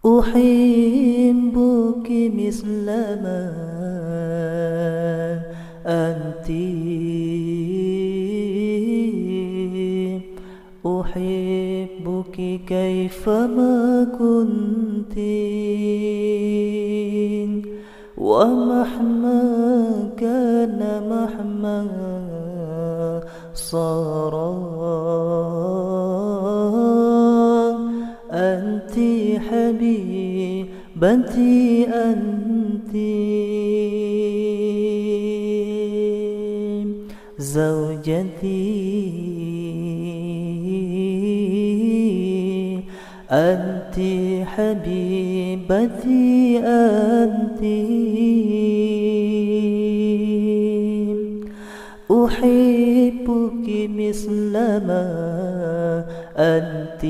أحبك مثل ما أنت، أحبك كيفما كنت، ومهما كان مهما صار، أنت حبيبتي أنت، زوجتي أنت، حبيبتي أنت، أحبك مثل ما أنت،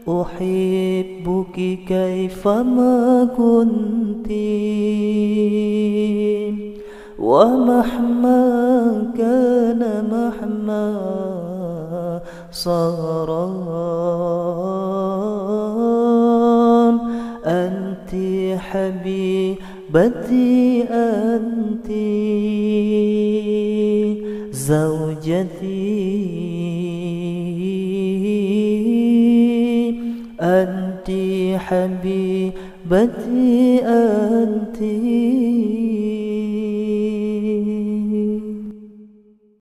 أحبك كيفما كنت، ومهما كان مهما صار، أنت حبيبتي أنت، زوجتي أنت، حبيبتي أنت.